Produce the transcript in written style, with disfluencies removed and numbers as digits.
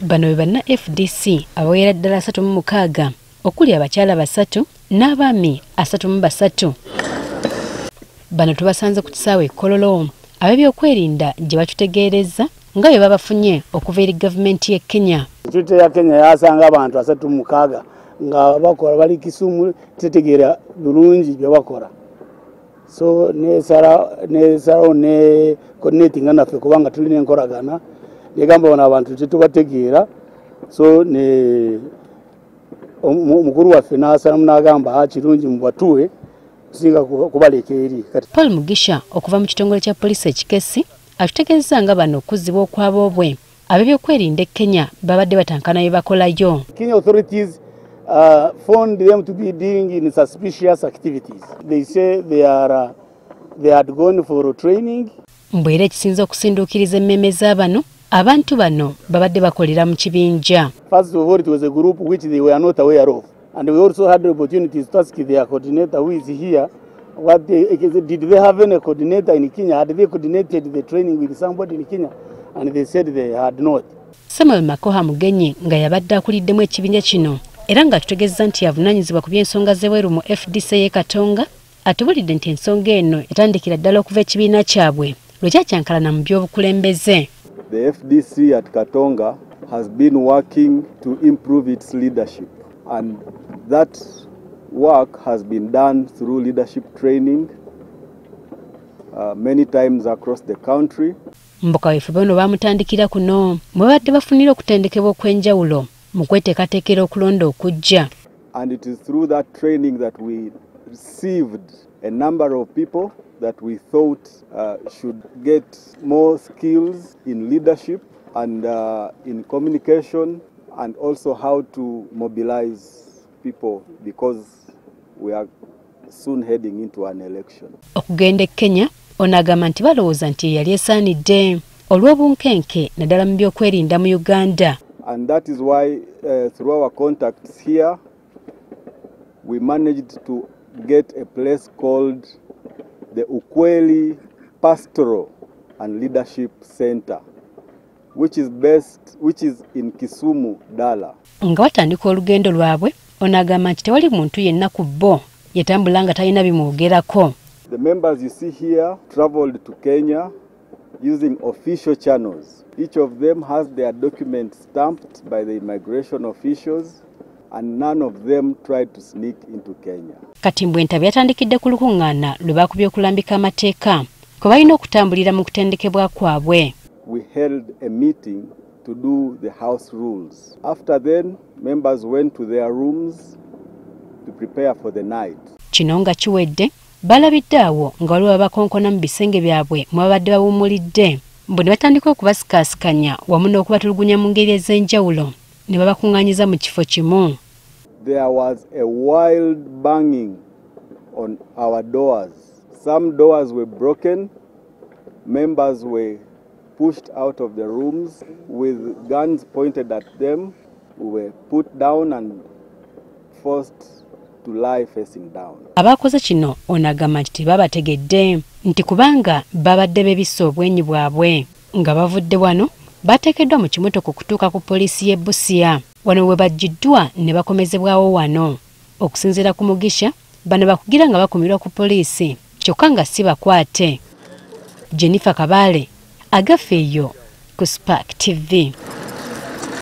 Bano be Banna FDC abawera ddala 36 okuli abakyala 3 n'abaami 33. Bano tubasanze ku kisaawe Kololo ab'ebyokwerinda gye batutegeereza nga bwe babafunye okuva eri gavumenti y'e Kenya. Ekirute ya Kenya yasanga abantu 36 nga bakola bali Kisumu tetegeera bulungi bye bakola. So ne coordinating naffe kubanga tuli n'enkolagana negamba bano abantu tetubategeera. So ne omukuru waffe n'asalamu n'agamba kirungi mu batuwe singa kubaleka eri. Paul Mugisha okuva mu kitongole kya poliisi ekikesi atutegeeza nga bano okuzibwa okw'abobwe ab'ebyokwerinda Kenya babadde batankana bye bakolayo. Kenya authorities found them to be dealing in suspicious activities. They say they had gone for training. Mbwera ekisinza okusinduukiriza emmeme z'abano abantu bano babadde bakolera mu kibinja. First of all, it was a group which they were not aware of. And we also had the opportunity to ask their coordinator who is here, did they have any coordinator in Kenya? Had they coordinated the training with somebody in Kenya? And they said they had not. Samuel Makoha Mugenyi nga yabadde akuliddemu ekibinja kino era nga tutegeeza nti yavunaanyizibwa ku by'ensonga z'ebweru mu FDC y'e Katonga atubulidde nti ensonga eno etandikira ddala okuva ekibiina kyabwe lwe kyakyankalana mu by'obukulembeze. The FDC at Katonga has been working to improve its leadership, and that work has been done through leadership training many times across the country. Mboka wefe bano bamutandikira kuno mwe badde bafunira okutendekebwa okw'enjawulo mu kweteekateekera okulonda okujja. And it is through that training that we received a number of people that we thought should get more skills in leadership and in communication, and also how to mobilize people because we are soon heading into an election. Okugenda Kenya onagamba nti balowooza nti yali esaanidde olw'obunkenke naddala mu by'okwerinda mu Uganda. And that is why through our contacts here we managed to get a place called the Ukweli Pastoral and Leadership Center, which is in Kisumu, Dala. Nga watandika olugendo lwabwe onagamba nti tewali muntu yenna ku bo yatambula nga talina bimwogerako. The members you see here traveled to Kenya using official channels. Each of them has their documents stamped by the immigration officials, and none of them tried to sneak into Kenya. Kati mbwenta byatandikidde ku lukuŋŋaana lwe baakubye okulambika amateeka kwe balina okutambulira mu kutendekebwa kwabwe. We held a meeting to do the house rules. After then, members went to their rooms to prepare for the night. Kino nga kiwedde balabidde awo nga waliwo abakonkona mu bisenge byabwe mwe babadde bawummulidde mbu ne batandika okubasikaasikanya wamu n'okubatulugunya mu ngeri ez'enjawulo ne babakuŋŋaanyiza mu kifo kimu. There was a wild banging on our doors. Some doors were broken. Members were pushed out of the rooms with guns pointed at them. We were put down and forced to lie facing down. Abakoze kino onagamba nti babategedde nti kubanga babadde bebisse obwenyi bwabwe nga bavudde wano bateekeddwa mu kimotoka okutuuka ku poliisi y'e Busia. Wano we bajjiddwa ne bakomezebwawo wano. Okusinziira ku Mugisha bano bakugira nga bakumirwa ku poliisi kyokka nga si bakwate. Jennifer Kabale agafeeyo ku Spark TV.